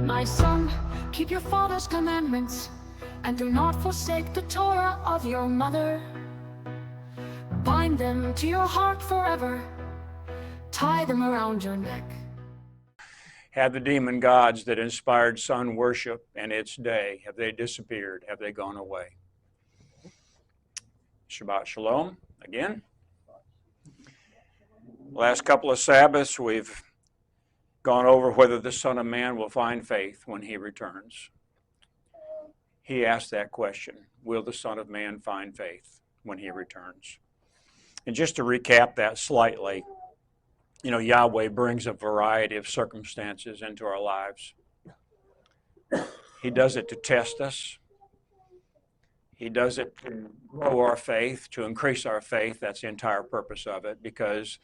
My son, keep your father's commandments, and do not forsake the Torah of your mother. Bind them to your heart forever, tie them around your neck. Have the demon gods that inspired sun worship and its day, have they disappeared? Have they gone away? Shabbat Shalom again. Last couple of Sabbaths we've gone over whether the Son of Man will find faith when he returns. He asked that question, will the Son of Man find faith when he returns? And just to recap that slightly, Yahweh brings a variety of circumstances into our lives. He does it to test us. He does it to grow our faith, to increase our faith. That's the entire purpose of it, because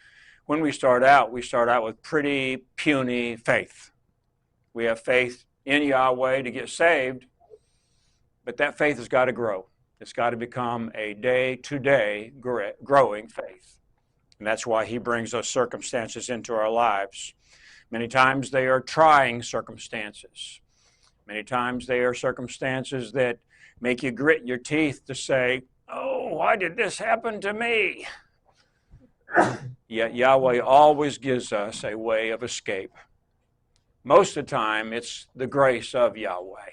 when we start out with pretty puny faith. We have faith in Yahweh to get saved, but that faith has got to grow. It's got to become a day-to-day growing faith. And that's why he brings those circumstances into our lives. Many times they are trying circumstances. Many times they are circumstances that make you grit your teeth to say, oh, why did this happen to me? Yet Yahweh always gives us a way of escape. Most of the time, it's the grace of Yahweh.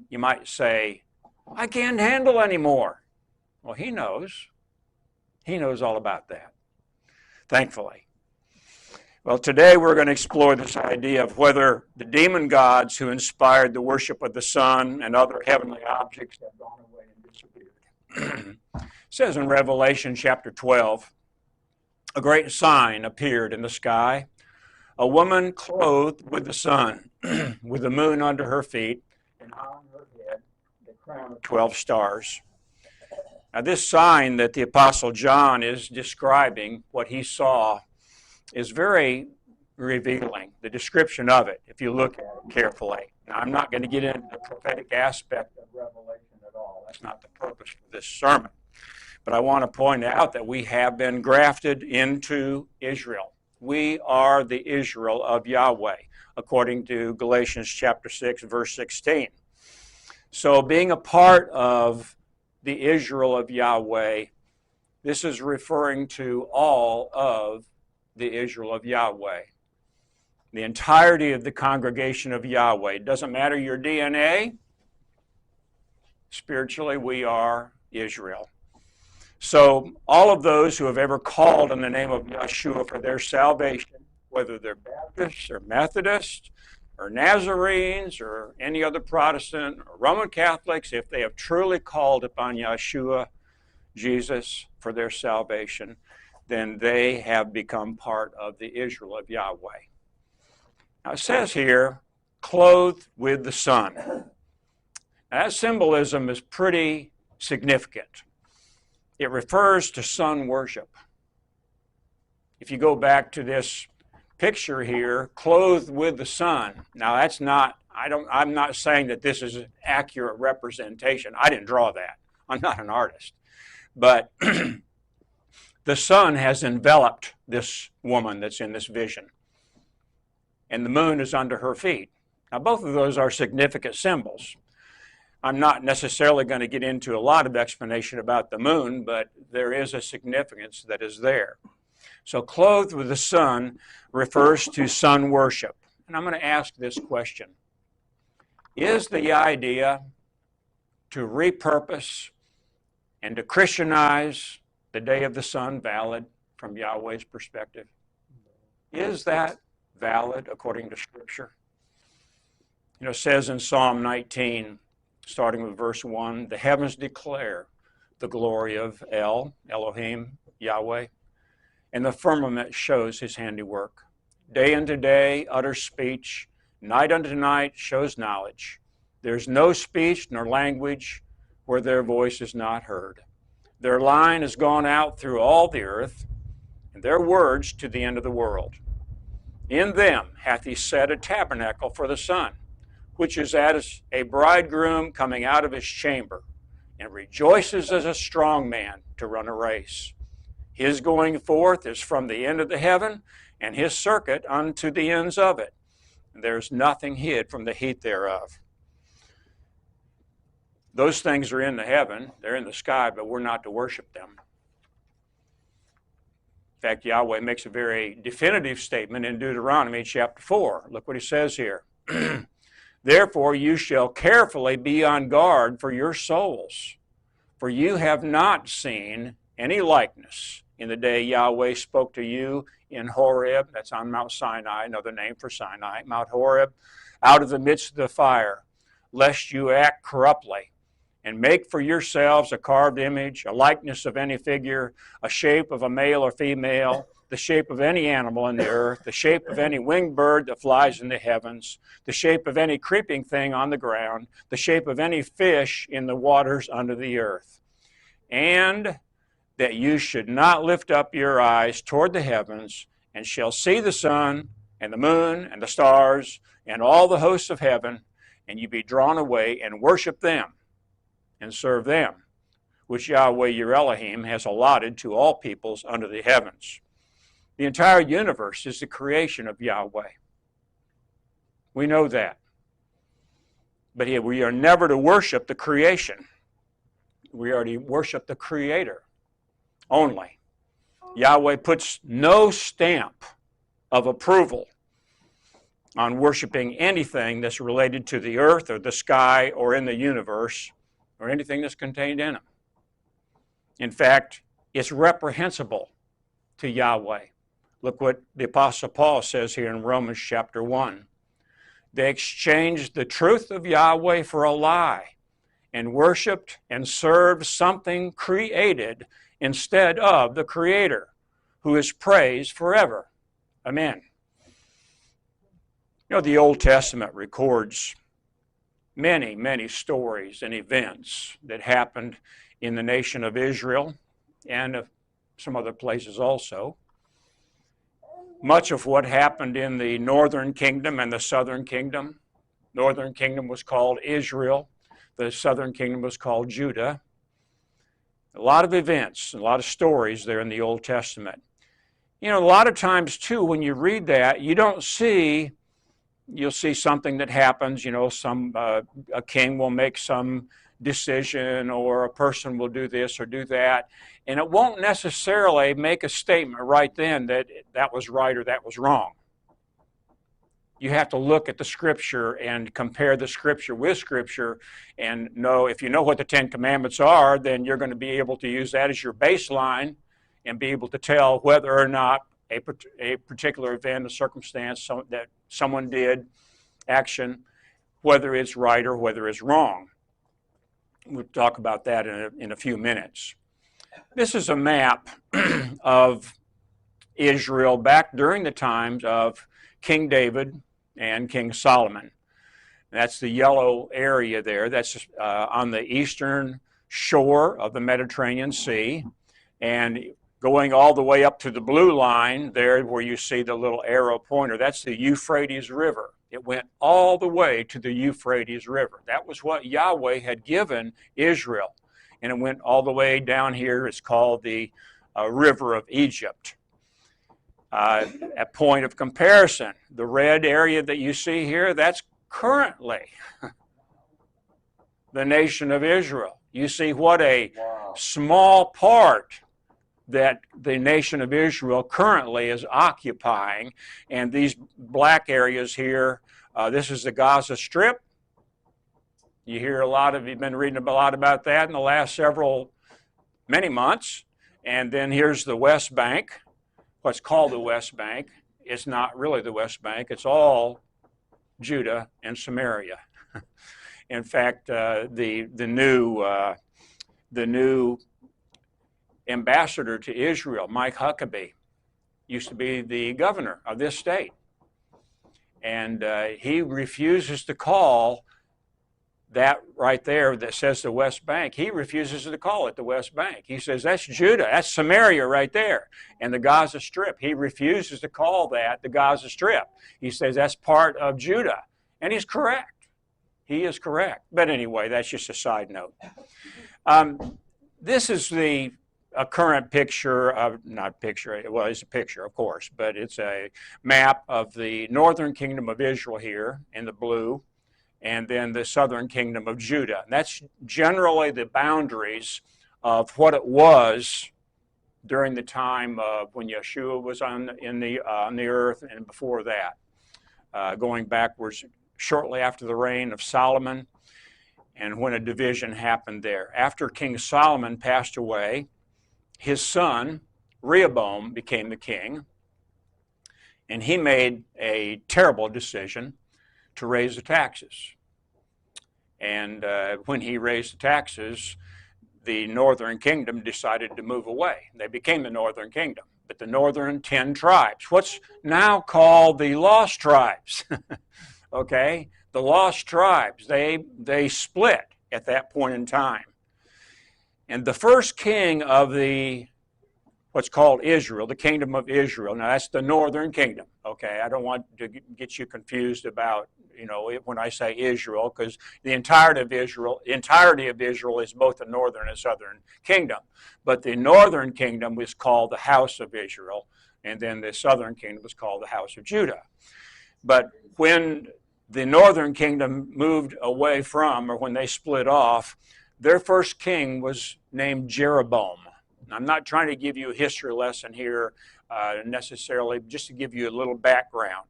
You might say, I can't handle anymore. Well, he knows. He knows all about that, thankfully. Well, today we're going to explore this idea of whether the demon gods who inspired the worship of the sun and other heavenly objects have gone away and disappeared. It says in Revelation chapter 12, a great sign appeared in the sky, a woman clothed with the sun, with the moon under her feet, and on her head the crown of 12 stars. Now, this sign that the Apostle John is describing, what he saw, is very revealing, the description of it, if you look at it carefully. Now, I'm not going to get into the prophetic aspect of Revelation at all. That's not the purpose of this sermon. But I want to point out that we have been grafted into Israel. We are the Israel of Yahweh, according to Galatians chapter 6, verse 16. So being a part of the Israel of Yahweh, this is referring to all of the Israel of Yahweh. The entirety of the congregation of Yahweh. It doesn't matter your DNA. Spiritually, we are Israel. So all of those who have ever called on the name of Yeshua for their salvation, whether they're Baptists or Methodists or Nazarenes or any other Protestant or Roman Catholics, if they have truly called upon Yeshua, Jesus, for their salvation, then they have become part of the Israel of Yahweh. Now it says here, clothed with the sun. Now, that symbolism is pretty significant. It refers to sun worship. If you go back to this picture here, clothed with the sun. Now that's not, I'm not saying that this is an accurate representation. I didn't draw that. I'm not an artist. But the sun has enveloped this woman that's in this vision. And the moon is under her feet. Now both of those are significant symbols. I'm not necessarily going to get into a lot of explanation about the moon, but there is a significance that is there. So clothed with the sun refers to sun worship. And I'm going to ask this question. Is the idea to repurpose and to Christianize the day of the sun valid from Yahweh's perspective? Is that valid according to Scripture? It says in Psalm 19, starting with verse 1, the heavens declare the glory of Elohim, Yahweh, and the firmament shows his handiwork. Day unto day utters speech, night unto night shows knowledge. There's no speech nor language where their voice is not heard. Their line has gone out through all the earth, and their words to the end of the world. In them hath he set a tabernacle for the sun, which is as a bridegroom coming out of his chamber, and rejoices as a strong man to run a race. His going forth is from the end of the heaven, and his circuit unto the ends of it. There's nothing hid from the heat thereof. Those things are in the heaven, they're in the sky, but we're not to worship them. In fact, Yahweh makes a very definitive statement in Deuteronomy chapter 4. Look what he says here. Therefore you shall carefully be on guard for your souls, for you have not seen any likeness in the day Yahweh spoke to you in Horeb, that's on Mount Sinai, another name for Sinai, Mount Horeb, out of the midst of the fire, lest you act corruptly, and make for yourselves a carved image, a likeness of any figure, a shape of a male or female, the shape of any animal in the earth, the shape of any winged bird that flies in the heavens, the shape of any creeping thing on the ground, the shape of any fish in the waters under the earth. And that you should not lift up your eyes toward the heavens, and shall see the sun, and the moon, and the stars, and all the hosts of heaven, and you be drawn away and worship them, and serve them, which Yahweh your Elohim has allotted to all peoples under the heavens. The entire universe is the creation of Yahweh. We know that. But here, we are never to worship the creation. We are to worship the Creator only. Yahweh puts no stamp of approval on worshiping anything that's related to the earth or the sky or in the universe or anything that's contained in them. In fact, it's reprehensible to Yahweh. Look what the Apostle Paul says here in Romans chapter 1. They exchanged the truth of Yahweh for a lie and worshiped and served something created instead of the Creator, who is praised forever. Amen. You know, the Old Testament records many, many stories and events that happened in the nation of Israel and some other places also. Much of what happened in the northern kingdom and the southern kingdom. Northern kingdom was called Israel. The southern kingdom was called Judah. A lot of events, a lot of stories there in the Old Testament. You know, a lot of times too, when you read that, you don't see, you'll see something that happens, you know, a king will make some decision or a person will do this or do that, and it won't necessarily make a statement right then that that was right or that was wrong. You have to look at the Scripture and compare the Scripture with Scripture and know, if you know what the Ten Commandments are, then you're going to be able to use that as your baseline and be able to tell whether or not a particular event, a circumstance that someone did, action, whether it's right or whether it's wrong. We'll talk about that in a few minutes. This is a map of Israel back during the times of King David and King Solomon. That's the yellow area there. That's on the eastern shore of the Mediterranean Sea. And going all the way up to the blue line there where you see the little arrow pointer, that's the Euphrates River. It went all the way to the Euphrates River. That was what Yahweh had given Israel. And it went all the way down here. It's called the River of Egypt. A point of comparison, the red area that you see here, that's currently the nation of Israel. You see what a small part that the nation of Israel currently is occupying. And these black areas here, this is the Gaza Strip. You hear you've been reading a lot about that in the last many months. And then here's the West Bank, what's called the West Bank. It's not really the West Bank, it's all Judah and Samaria. In fact, the new ambassador to Israel, Mike Huckabee, used to be the governor of this state. And he refuses to call that right there that says the West Bank. He refuses to call it the West Bank. He says, that's Judah, that's Samaria right there. And the Gaza Strip, he refuses to call that the Gaza Strip. He says that's part of Judah. And he's correct. He is correct. But anyway, that's just a side note. This is the a current picture of, not picture, well, it's a picture, of course, but it's a map of the northern kingdom of Israel here in the blue, and then the southern kingdom of Judah. And that's generally the boundaries of what it was during the time of when Yeshua was on the earth and before that, going backwards shortly after the reign of Solomon and when a division happened there. After King Solomon passed away, his son Rehoboam became the king, and he made a terrible decision to raise the taxes. And when he raised the taxes, the northern kingdom decided to move away. They became the northern kingdom, but the northern 10 tribes, what's now called the lost tribes, okay? The lost tribes, they split at that point in time. And the first king of what's called Israel, the kingdom of Israel, now that's the northern kingdom, okay? I don't want to get you confused about, when I say Israel, because the entirety of Israel is both the northern and southern kingdom. But the northern kingdom was called the house of Israel, and then the southern kingdom was called the house of Judah. But when the northern kingdom moved away from, or when they split off, their first king was named Jeroboam. I'm not trying to give you a history lesson here necessarily, just to give you a little background.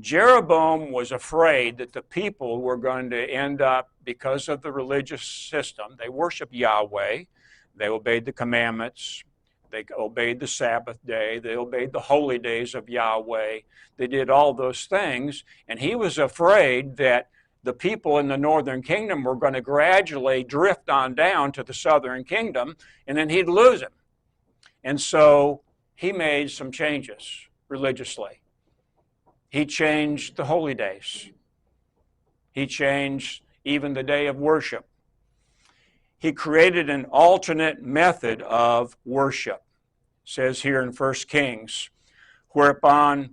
Jeroboam was afraid that the people were going to end up, because of the religious system, they worshiped Yahweh, they obeyed the commandments, they obeyed the Sabbath day, they obeyed the holy days of Yahweh, they did all those things, and he was afraid that the people in the northern kingdom were going to gradually drift on down to the southern kingdom, and then he'd lose them. And so he made some changes religiously. He changed the holy days. He changed even the day of worship. He created an alternate method of worship. It says here in 1 Kings, whereupon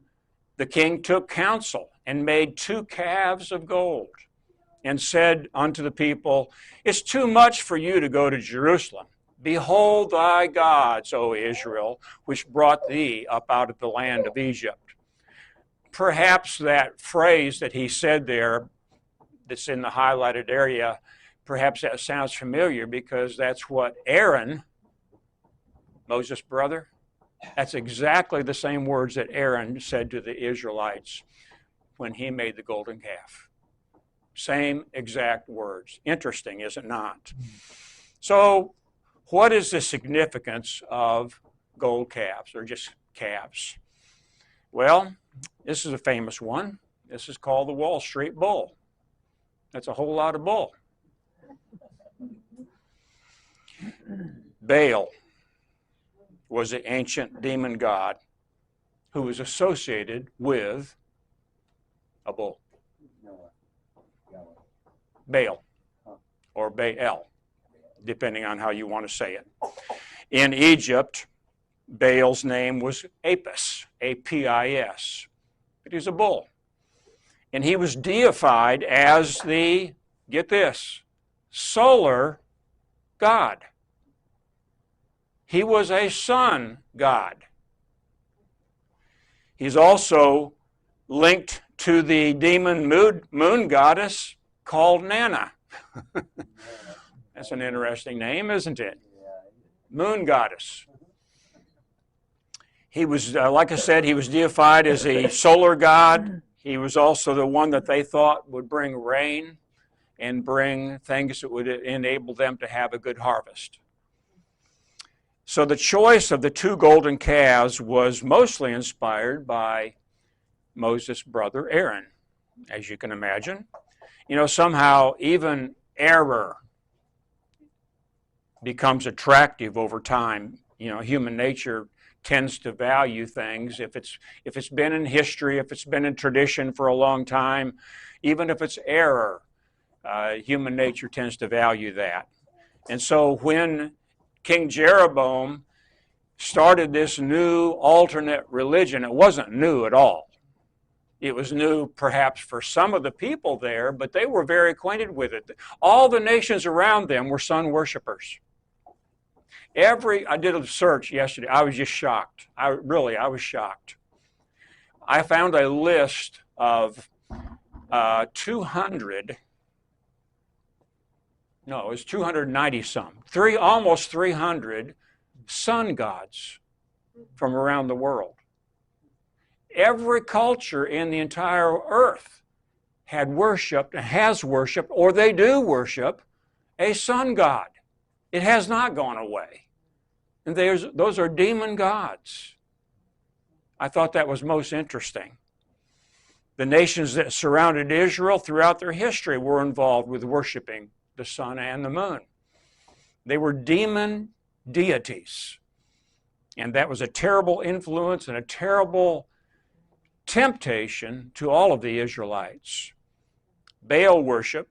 the king took counsel and made 2 calves of gold and said unto the people, it's too much for you to go to Jerusalem. Behold thy gods, O Israel, which brought thee up out of the land of Egypt. Perhaps that phrase that he said there, that's in the highlighted area, perhaps that sounds familiar because that's what Aaron, Moses' brother, that's exactly the same words that Aaron said to the Israelites when he made the golden calf. Same exact words. Interesting, is it not? So, what is the significance of gold calves, or just calves? Well, this is a famous one. This is called the Wall Street Bull. That's a whole lot of bull. Baal was the ancient demon god who was associated with a bull. Baal, or Baal, depending on how you want to say it. In Egypt, Baal's name was Apis, A-P-I-S. But he's a bull. And he was deified as the, get this, solar god. He was a sun god. He's also linked to the demon moon goddess called Nana. That's an interesting name, isn't it? Moon goddess. He was, like I said, he was deified as a solar god. He was also the one that they thought would bring rain and bring things that would enable them to have a good harvest. So the choice of the 2 golden calves was mostly inspired by Moses' brother Aaron, as you can imagine. Somehow even error becomes attractive over time. Human nature tends to value things. If it's been in history, if it's been in tradition for a long time, even if it's error, human nature tends to value that. And so when King Jeroboam started this new alternate religion, it wasn't new at all. It was new perhaps for some of the people there, but they were very acquainted with it. All the nations around them were sun worshipers. I did a search yesterday. I was just shocked. I was shocked. I found a list of 200. No, it was 290 some. Almost 300 sun gods from around the world. Every culture in the entire earth had worshipped, has worshipped, or they do worship a sun god. It has not gone away. And those are demon gods. I thought that was most interesting. The nations that surrounded Israel throughout their history were involved with worshiping the sun and the moon. They were demon deities. And that was a terrible influence and a terrible temptation to all of the Israelites. Baal worship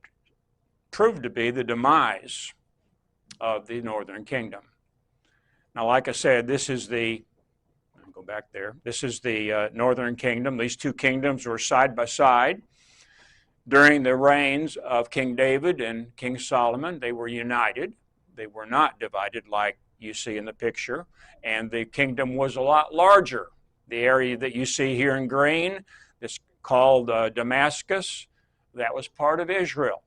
proved to be the demise of the northern kingdom. Now, like I said, this is the northern kingdom. These two kingdoms were side by side. During the reigns of King David and King Solomon, they were united. They were not divided like you see in the picture. And the kingdom was a lot larger. The area that you see here in green, that's called Damascus, that was part of Israel.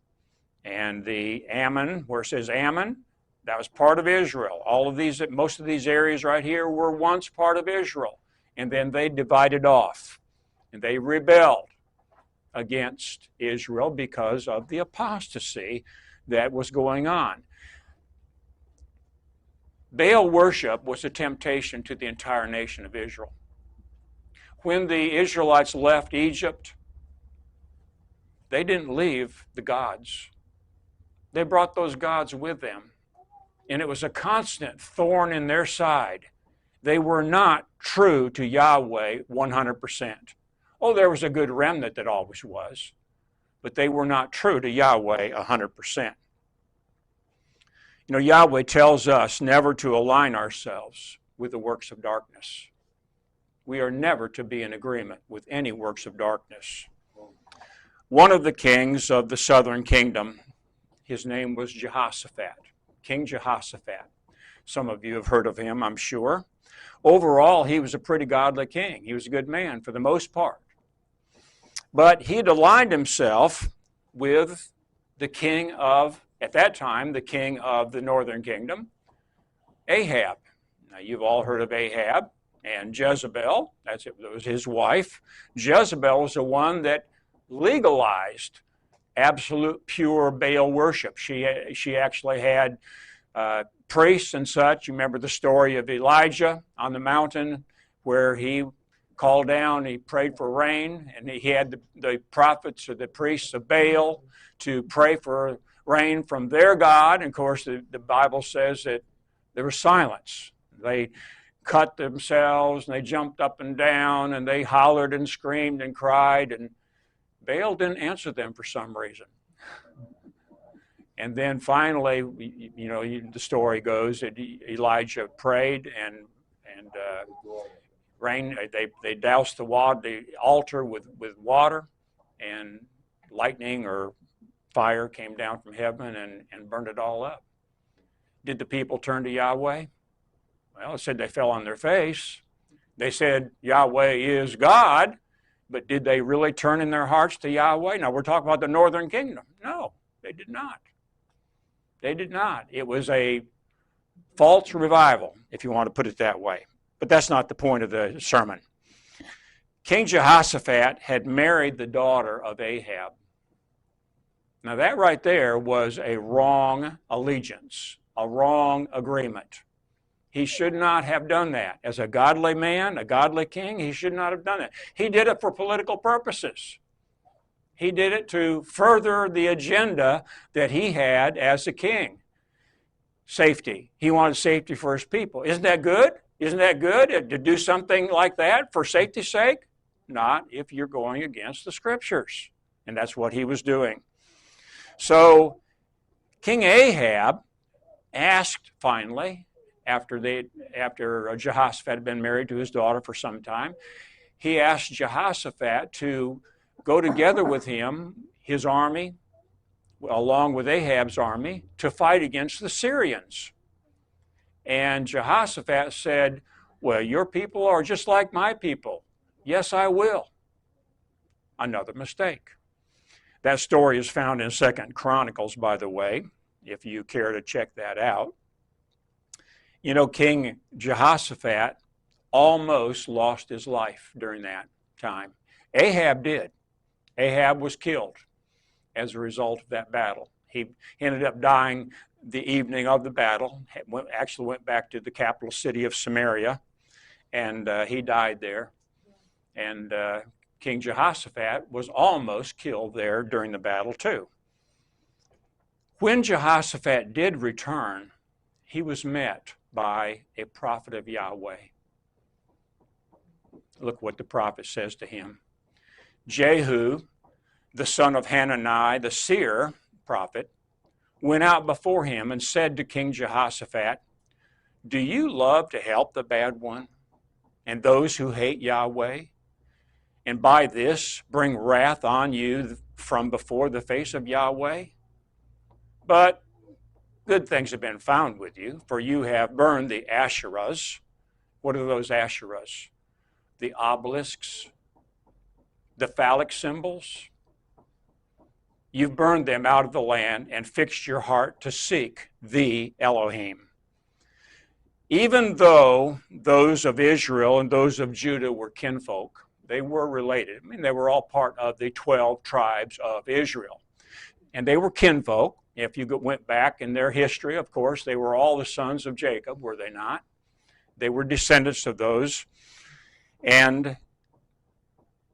And the Ammon, where it says Ammon, that was part of Israel. Most of these areas right here were once part of Israel. And then they divided off. And they rebelled against Israel because of the apostasy that was going on. Baal worship was a temptation to the entire nation of Israel. When the Israelites left Egypt, they didn't leave the gods. They brought those gods with them. And it was a constant thorn in their side. They were not true to Yahweh 100%. Oh, there was a good remnant that always was. But they were not true to Yahweh 100%. You know, Yahweh tells us never to align ourselves with the works of darkness. We are never to be in agreement with any works of darkness. One of the kings of the southern kingdom, his name was Jehoshaphat, King Jehoshaphat. Some of you have heard of him, I'm sure. Overall, he was a pretty godly king. He was a good man for the most part. But he had aligned himself with the king of, at that time, the king of the northern kingdom, Ahab. Now, you've all heard of Ahab and Jezebel. That was his wife. Jezebel was the one that legalized absolute pure Baal worship. She actually had priests and such. You remember the story of Elijah on the mountain where he called down, he prayed for rain, and he had the prophets or the priests of Baal to pray for rain from their God. And of course, the Bible says that there was silence. They cut themselves, and they jumped up and down, and they hollered and screamed and cried, and Baal didn't answer them for some reason. And then finally, you know, the story goes that Elijah prayed and rain. They doused the altar with water, and lightning or fire came down from heaven and burned it all up. Did the people turn to Yahweh? Well, it said they fell on their face. They said Yahweh is God, but did they really turn in their hearts to Yahweh? Now, we're talking about the northern kingdom. No, they did not. They did not. It was a false revival, if you want to put it that way. But that's not the point of the sermon. King Jehoshaphat had married the daughter of Ahab. Now, that right there was a wrong allegiance, a wrong agreement. He should not have done that. As a godly man, a godly king, he should not have done that. He did it for political purposes. He did it to further the agenda that he had as a king. Safety. He wanted safety for his people. Isn't that good? Isn't that good to do something like that for safety's sake? Not if you're going against the scriptures. And that's what he was doing. So King Ahab asked finally, after Jehoshaphat had been married to his daughter for some time, he asked Jehoshaphat to go together with him, his army, along with Ahab's army, to fight against the Syrians. And Jehoshaphat said, well, your people are just like my people. Yes, I will. Another mistake. That story is found in 2 Chronicles, by the way, if you care to check that out. You know, King Jehoshaphat almost lost his life during that time. Ahab did. Ahab was killed as a result of that battle. He ended up dying the evening of the battle, actually went back to the capital city of Samaria, and he died there. And King Jehoshaphat was almost killed there during the battle too. When Jehoshaphat did return, he was met by a prophet of Yahweh. Look what the prophet says to him. Jehu, the son of Hanani, the seer prophet, went out before him and said to King Jehoshaphat, do you love to help the bad one and those who hate Yahweh, and by this bring wrath on you from before the face of Yahweh? But good things have been found with you, for you have burned the Asherahs. What are those Asherahs? The obelisks, the phallic symbols. You've burned them out of the land and fixed your heart to seek the Elohim. Even though those of Israel and those of Judah were kinfolk, they were related. I mean, they were all part of the 12 tribes of Israel. And they were kinfolk. If you went back in their history, of course, they were all the sons of Jacob, were they not? They were descendants of those. And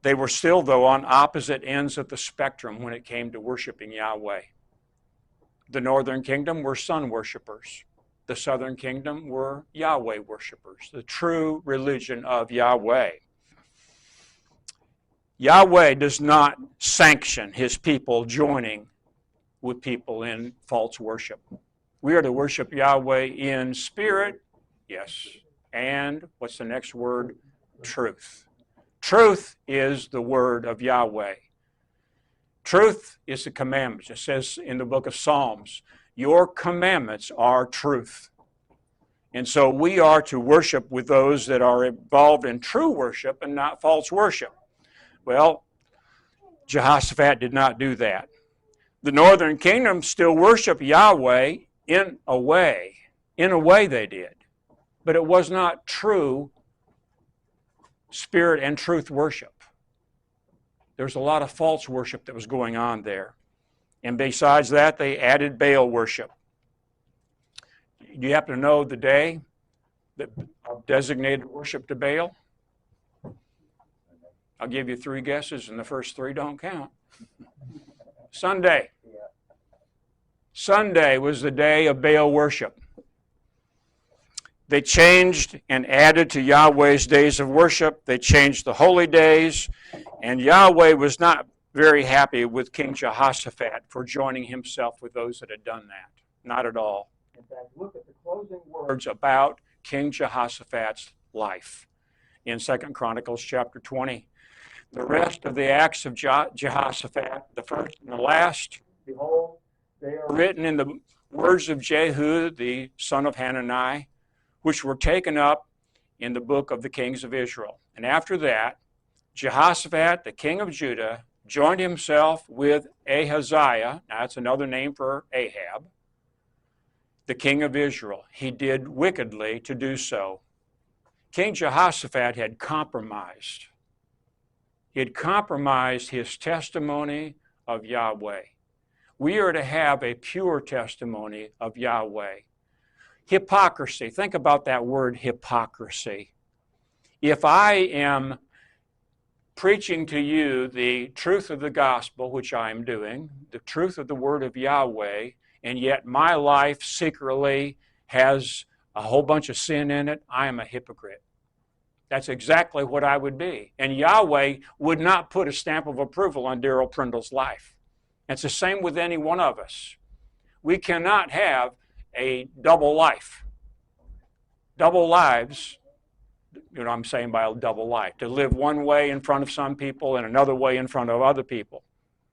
they were still, though, on opposite ends of the spectrum when it came to worshiping Yahweh. The northern kingdom were sun worshipers. The southern kingdom were Yahweh worshipers, the true religion of Yahweh. Yahweh does not sanction his people joining with people in false worship. We are to worship Yahweh in spirit, yes, and what's the next word? Truth. Truth is the word of Yahweh. Truth is the commandments. It says in the book of Psalms, your commandments are truth. And so we are to worship with those that are involved in true worship and not false worship. Well, Jehoshaphat did not do that. The northern kingdom still worshiped Yahweh in a way. In a way they did. But it was not true spirit and truth worship. There's a lot of false worship that was going on there. And besides that, they added Baal worship. Do you happen to know the day that designated worship to Baal? I'll give you 3 guesses, and the first 3 don't count. Sunday. Sunday was the day of Baal worship. They changed and added to Yahweh's days of worship. They changed the holy days, and Yahweh was not very happy with King Jehoshaphat for joining himself with those that had done that. Not at all. In fact, look at the closing words about King Jehoshaphat's life in 2 Chronicles chapter 20. The rest of the acts of Jehoshaphat, the first and the last, behold, they are written in the words of Jehu, the son of Hanani, which were taken up in the book of the kings of Israel. And after that, Jehoshaphat, the king of Judah, joined himself with Ahaziah, now that's another name for Ahab, the king of Israel. He did wickedly to do so. King Jehoshaphat had compromised. He had compromised his testimony of Yahweh. We are to have a pure testimony of Yahweh. Hypocrisy. Think about that word hypocrisy. If I am preaching to you the truth of the gospel, which I am doing, the truth of the word of Yahweh, and yet my life secretly has a whole bunch of sin in it, I am a hypocrite. That's exactly what I would be. And Yahweh would not put a stamp of approval on Darrell Prindle's life. It's the same with any one of us. We cannot have a double life. Double lives, you know what I'm saying by a double life, to live one way in front of some people and another way in front of other people.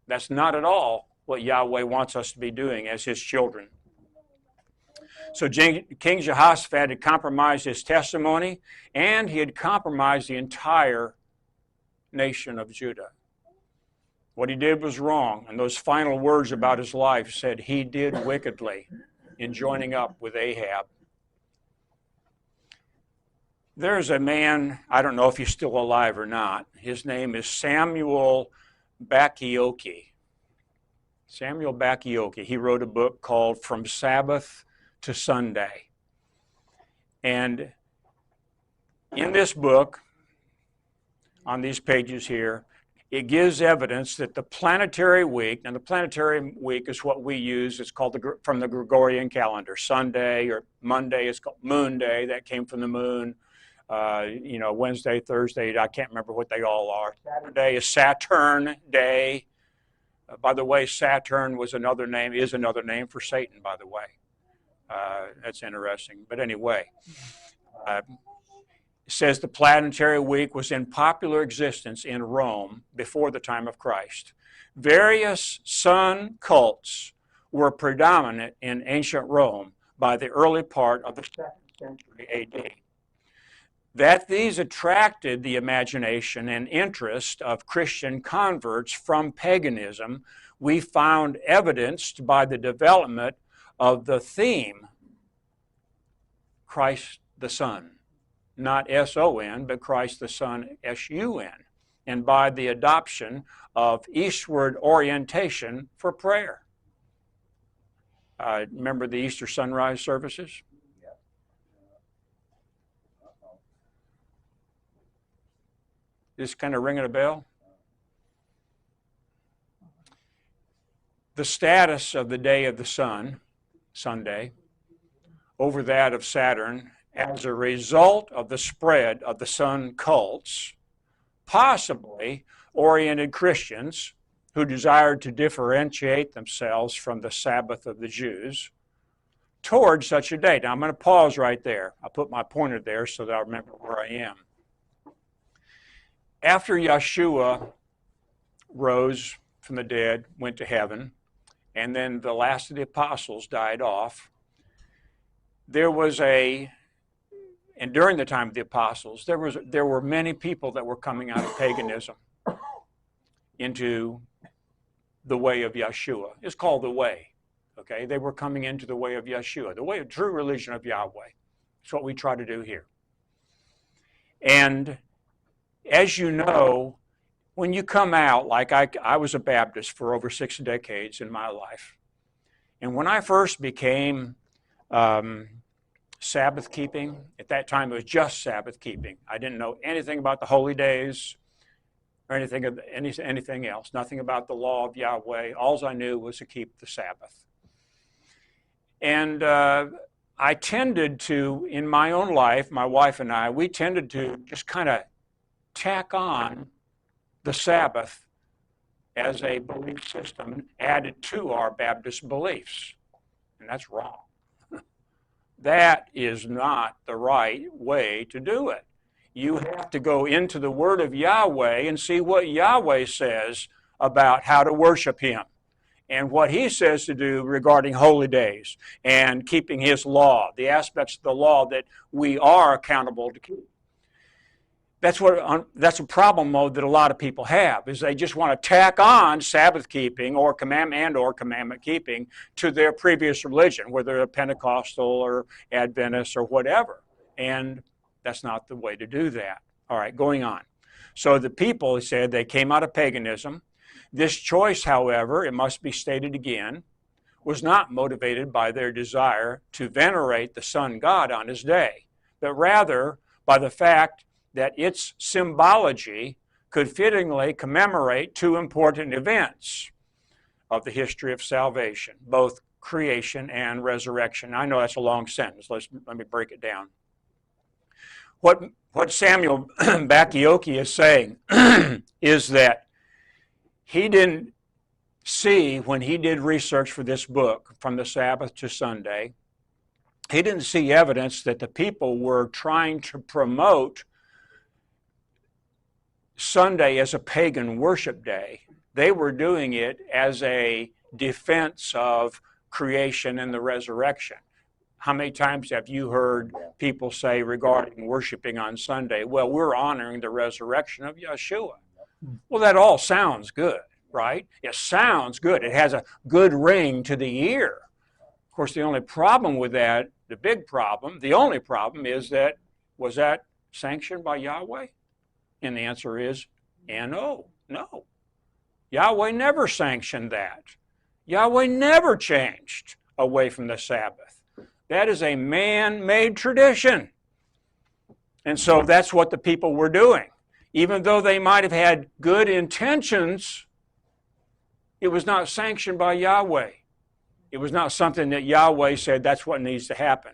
That's not at all what Yahweh wants us to be doing as his children. So King Jehoshaphat had compromised his testimony, and he had compromised the entire nation of Judah. What he did was wrong, and those final words about his life said he did wickedly in joining up with Ahab. There's a man, I don't know if he's still alive or not. His name is Samuel Bacchiocchi. Samuel Bacchiocchi. He wrote a book called From Sabbath to Sunday. And in this book, on these pages here, it gives evidence that the planetary week, and the planetary week is what we use, it's called from the Gregorian calendar. Sunday or Monday is called Moon Day, that came from the moon. Wednesday, Thursday, I can't remember what they all are. Saturday is Saturn Day. By the way, Saturn is another name for Satan, by the way. That's interesting. But anyway, it says the planetary week was in popular existence in Rome before the time of Christ. Various sun cults were predominant in ancient Rome by the early part of the 2nd century A.D. That these attracted the imagination and interest of Christian converts from paganism, we found evidenced by the development of the theme, Christ the Son. Not S-O-N, but Christ the Son, S-U-N. And by the adoption of eastward orientation for prayer. Remember the Easter sunrise services? This kind of ringing a bell? The status of the day of the sun, Sunday, over that of Saturn, as a result of the spread of the sun cults, possibly oriented Christians who desired to differentiate themselves from the Sabbath of the Jews toward such a date. Now I'm going to pause right there. I'll put my pointer there so that I'll remember where I am. After Yeshua rose from the dead, went to heaven, and then the last of the apostles died off, and during the time of the apostles, there were many people that were coming out of paganism into the way of Yeshua. It's called the way, okay? They were coming into the way of Yeshua, the way of true religion of Yahweh. That's what we try to do here. And as you know, when you come out, like I was a Baptist for over 6 decades in my life. And when I first became Sabbath keeping, at that time it was just Sabbath keeping. I didn't know anything about the holy days or anything else, nothing about the law of Yahweh. All I knew was to keep the Sabbath. And I tended to, in my own life, my wife and I, we tended to just kind of tack on the Sabbath as a belief system added to our Baptist beliefs. And that's wrong. That is not the right way to do it. You have to go into the Word of Yahweh and see what Yahweh says about how to worship Him and what He says to do regarding holy days and keeping His law, the aspects of the law that we are accountable to keep. That's a problem mode that a lot of people have, is they just want to tack on Sabbath keeping or commandment keeping to their previous religion, whether they're Pentecostal or Adventist or whatever. And that's not the way to do that. All right, going on. So the people, he said, they came out of paganism. This choice, however, it must be stated again, was not motivated by their desire to venerate the sun god on his day, but rather by the fact that its symbology could fittingly commemorate 2 important events of the history of salvation, both creation and resurrection. I know that's a long sentence. Let me break it down. What Samuel Bacchiocchi is saying is that he didn't see, when he did research for this book, From the Sabbath to Sunday, he didn't see evidence that the people were trying to promote Sunday as a pagan worship day. They were doing it as a defense of creation and the resurrection. How many times have you heard people say regarding worshiping on Sunday, well, we're honoring the resurrection of Yeshua? Well, that all sounds good, right? It sounds good. It has a good ring to the ear. Of course, the only problem with that, the only problem is that, was that sanctioned by Yahweh? And the answer is no. Yahweh never sanctioned that. Yahweh never changed away from the Sabbath. That is a man-made tradition. And so that's what the people were doing. Even though they might have had good intentions, it was not sanctioned by Yahweh. It was not something that Yahweh said that's what needs to happen.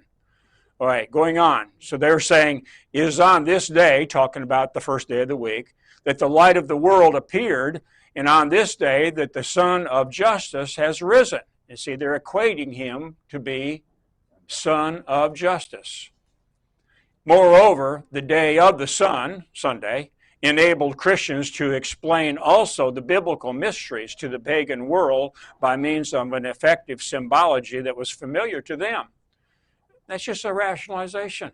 All right, going on. So they're saying, it is on this day, talking about the first day of the week, that the light of the world appeared, and on this day that the Son of Justice has risen. You see, they're equating him to be Son of Justice. Moreover, the day of the Son, Sunday, enabled Christians to explain also the biblical mysteries to the pagan world by means of an effective symbology that was familiar to them. That's just a rationalization.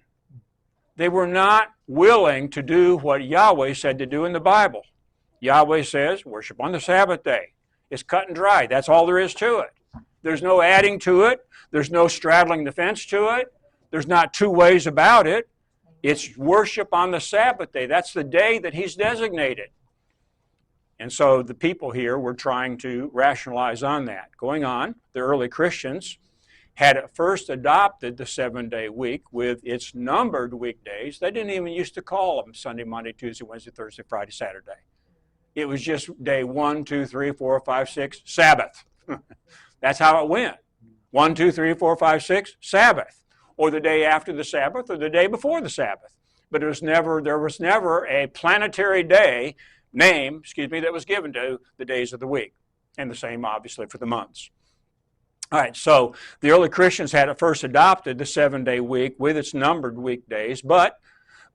They were not willing to do what Yahweh said to do in the Bible. Yahweh says, worship on the Sabbath day. It's cut and dry. That's all there is to it. There's no adding to it. There's no straddling the fence to it. There's not two ways about it. It's worship on the Sabbath day. That's the day that he's designated. And so the people here were trying to rationalize on that. Going on, the early Christians had at first adopted the 7-day week with its numbered weekdays. They didn't even used to call them Sunday, Monday, Tuesday, Wednesday, Thursday, Friday, Saturday. It was just day 1, 2, 3, 4, 5, 6, Sabbath. That's how it went. 1, 2, 3, 4, 5, 6, Sabbath. Or the day after the Sabbath, or the day before the Sabbath. But there was never a planetary day name, that was given to the days of the week. And the same, obviously, for the months. All right, so the early Christians had at first adopted the 7-day week with its numbered weekdays, but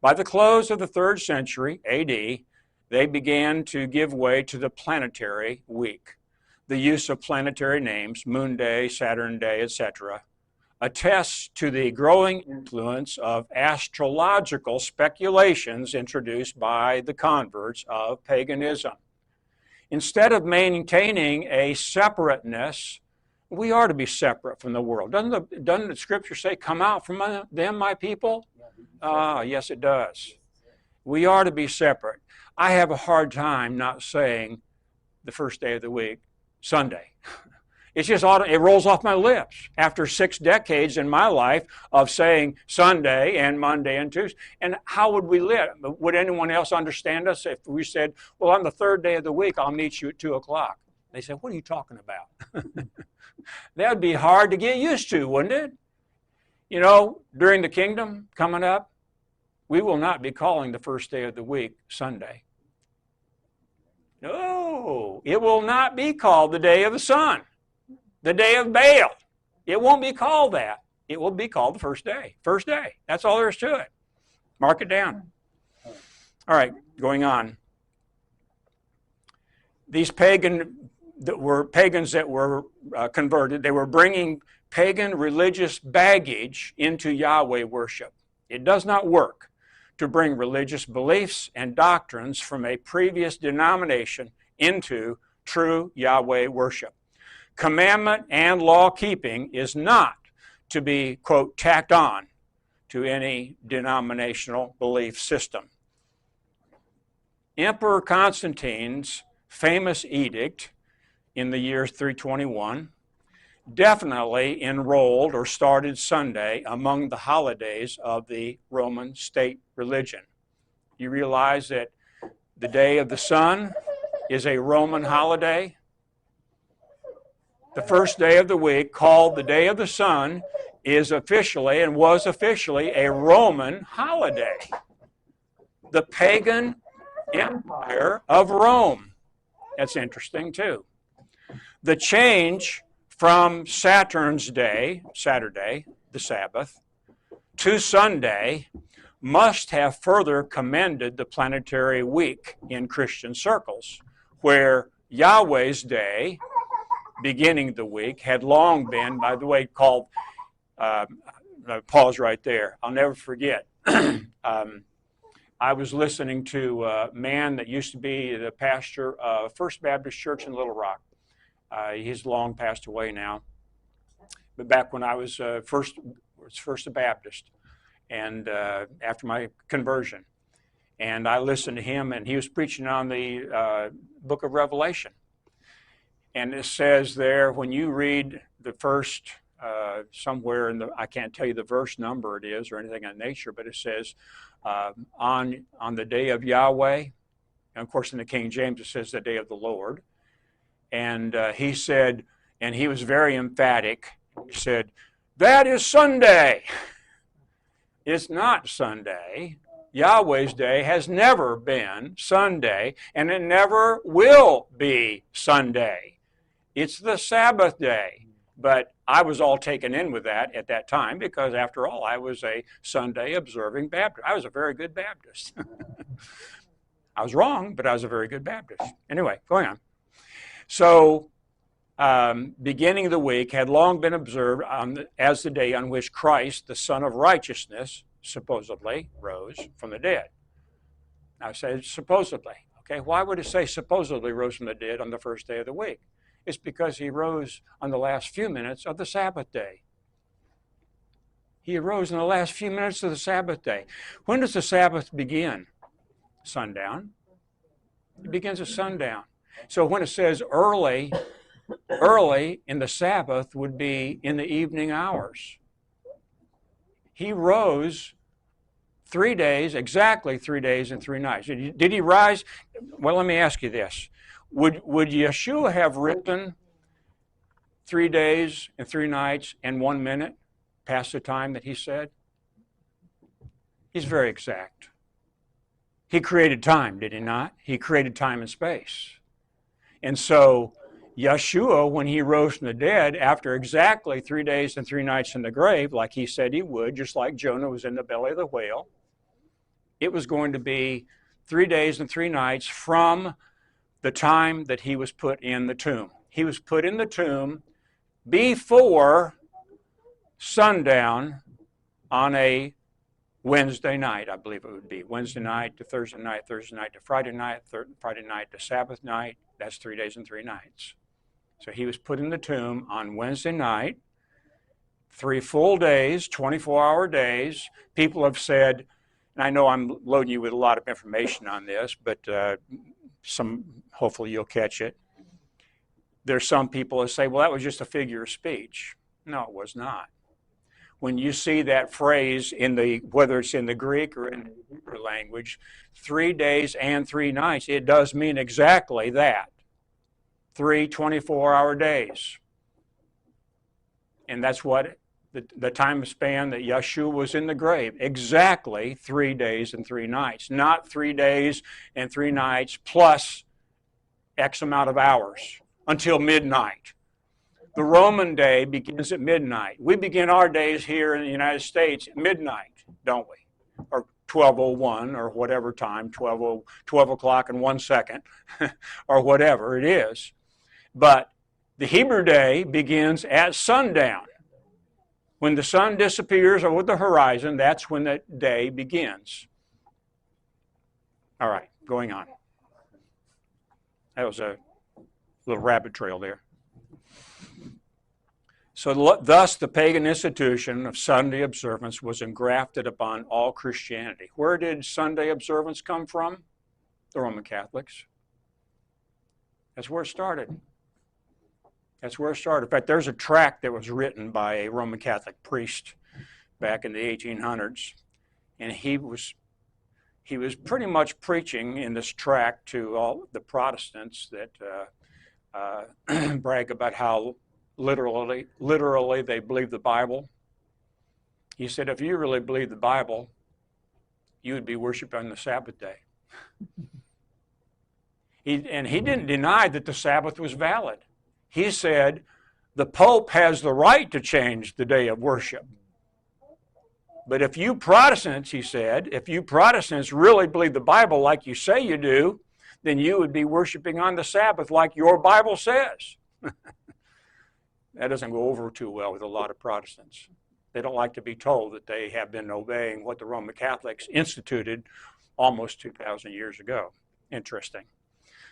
by the close of the 3rd century AD, they began to give way to the planetary week. The use of planetary names, Moon Day, Saturn Day, etc., attests to the growing influence of astrological speculations introduced by the converts of paganism. Instead of maintaining a separateness, we are to be separate from the world. Doesn't the scripture say, come out from them, my people? Yes, it does. We are to be separate. I have a hard time not saying the first day of the week, Sunday. It's just, it rolls off my lips after 6 decades in my life of saying Sunday and Monday and Tuesday. And how would we live? Would anyone else understand us if we said, well, on the 3rd day of the week, I'll meet you at 2 o'clock? They said, what are you talking about? That would be hard to get used to, wouldn't it? You know, during the kingdom coming up, we will not be calling the first day of the week Sunday. No, it will not be called the day of the sun, the day of Baal. It won't be called that. It will be called the first day. First day. That's all there is to it. Mark it down. All right, going on. These pagans that were converted, they were bringing pagan religious baggage into Yahweh worship. It does not work to bring religious beliefs and doctrines from a previous denomination into true Yahweh worship. Commandment and law keeping is not to be, quote, tacked on to any denominational belief system. Emperor Constantine's famous edict in the year 321 definitely enrolled or started Sunday among the holidays of the Roman state religion. You realize that the day of the sun is a Roman holiday? The first day of the week, called the day of the sun, is officially and was officially a Roman holiday. The pagan empire of Rome. That's interesting too. The change from Saturn's day, Saturday, the Sabbath, to Sunday must have further commended the planetary week in Christian circles, where Yahweh's day, beginning the week, had long been, by the way, called pause right there. I'll never forget. I was listening to a man that used to be the pastor of First Baptist Church in Little Rock. He's long passed away now. But back when I was first a Baptist, and after my conversion, and I listened to him, and he was preaching on the book of Revelation. And it says there, when you read the first, somewhere in the, I can't tell you the verse number it is or anything of that nature, but it says, on the day of Yahweh, and of course in the King James it says the day of the Lord. And he said, and he was very emphatic, he said, that is Sunday. It's not Sunday. Yahweh's day has never been Sunday, and it never will be Sunday. It's the Sabbath day. But I was all taken in with that at that time because, after all, I was a Sunday observing Baptist. I was a very good Baptist. I was wrong, but I was a very good Baptist. Anyway, going on. So, beginning of the week had long been observed as the day on which Christ, the Son of Righteousness, supposedly rose from the dead. I said supposedly. Okay, why would it say supposedly rose from the dead on the first day of the week? It's because he rose on the last few minutes of the Sabbath day. He arose in the last few minutes of the Sabbath day. When does the Sabbath begin? Sundown. It begins at sundown. So when it says early in the Sabbath would be in the evening hours. He rose 3 days, exactly 3 days and 3 nights. Did he rise? Well, let me ask you this. Would Yeshua have risen 3 days and 3 nights and 1 minute past the time that he said? He's very exact. He created time, did he not? He created time and space. And so Yeshua, when he rose from the dead, after exactly 3 days and 3 nights in the grave, like he said he would, just like Jonah was in the belly of the whale, it was going to be 3 days and 3 nights from the time that he was put in the tomb. He was put in the tomb before sundown on a Wednesday night, I believe it would be. Wednesday night to Thursday night to Friday night to Sabbath night. That's 3 days and 3 nights. So he was put in the tomb on Wednesday night, 3 full days, 24-hour days. People have said, and I know I'm loading you with a lot of information on this, but hopefully you'll catch it. There's some people that say, well, that was just a figure of speech. No, it was not. When you see that phrase whether it's in the Greek or in the Hebrew language, 3 days and 3 nights, it does mean exactly that. 3 24-hour days. And that's what the time span that Yeshua was in the grave. Exactly 3 days and 3 nights. Not 3 days and 3 nights plus X amount of hours until midnight. The Roman day begins at midnight. We begin our days here in the United States at midnight, don't we? Or 12:01 or whatever time, 12 o'clock and 1 second, or whatever it is. But the Hebrew day begins at sundown. When the sun disappears over the horizon, that's when the day begins. All right, going on. That was a little rabbit trail there. So thus the pagan institution of Sunday observance was engrafted upon all Christianity. Where did Sunday observance come from? The Roman Catholics. That's where it started. That's where it started. In fact, there's a tract that was written by a Roman Catholic priest back in the 1800s, and he was pretty much preaching in this tract to all the Protestants that brag about how literally they believe the Bible. He said, if you really believe the Bible, you would be worshiping on the Sabbath day. He didn't deny that the Sabbath was valid. He said, the Pope has the right to change the day of worship. But if you Protestants, he said, if you Protestants really believe the Bible like you say you do, then you would be worshiping on the Sabbath like your Bible says. That doesn't go over too well with a lot of Protestants. They don't like to be told that they have been obeying what the Roman Catholics instituted almost 2,000 years ago. Interesting.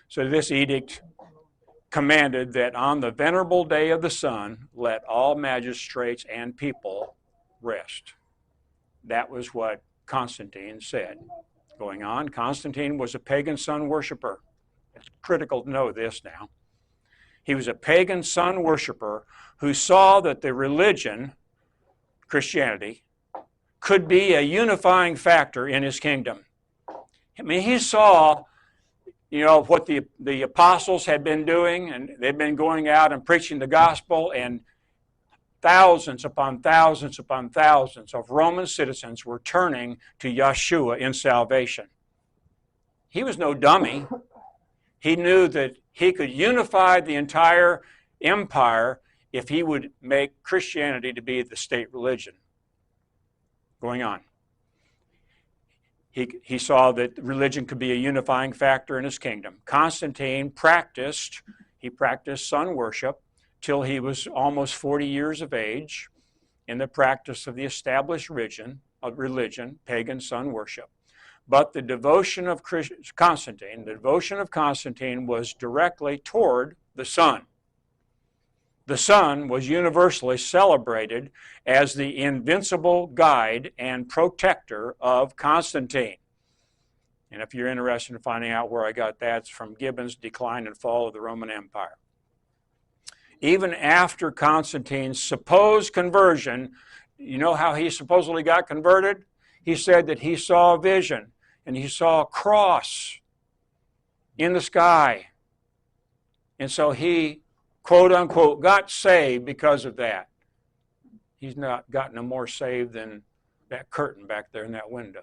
So this edict commanded that on the venerable day of the sun, let all magistrates and people rest. That was what Constantine said. Going on, Constantine was a pagan sun worshiper. It's critical to know this now. He was a pagan sun worshiper who saw that the religion, Christianity, could be a unifying factor in his kingdom. I mean, he saw, what the apostles had been doing, and they'd been going out and preaching the gospel, and thousands upon thousands upon thousands of Roman citizens were turning to Yeshua in salvation. He was no dummy. He knew that he could unify the entire empire if he would make Christianity to be the state religion. Going on. He saw that religion could be a unifying factor in his kingdom. Constantine practiced sun worship till he was almost 40 years of age in the practice of the established religion, pagan sun worship. But the devotion of Constantine was directly toward the sun. The sun was universally celebrated as the invincible guide and protector of Constantine. And if you're interested in finding out where I got that, it's from Gibbon's Decline and Fall of the Roman Empire. Even after Constantine's supposed conversion, you know how he supposedly got converted? He said that he saw a vision, and he saw a cross in the sky. And so he, quote unquote, got saved because of that. He's not gotten no more saved than that curtain back there in that window.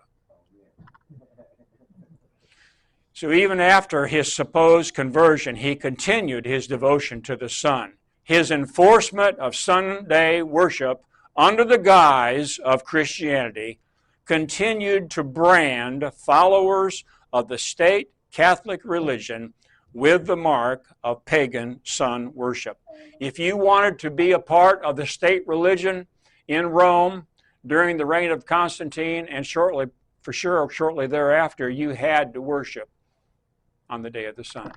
So even after his supposed conversion, he continued his devotion to the sun. His enforcement of Sunday worship under the guise of Christianity continued to brand followers of the state Catholic religion with the mark of pagan sun worship. If you wanted to be a part of the state religion in Rome during the reign of Constantine and shortly thereafter, you had to worship on the day of the sun.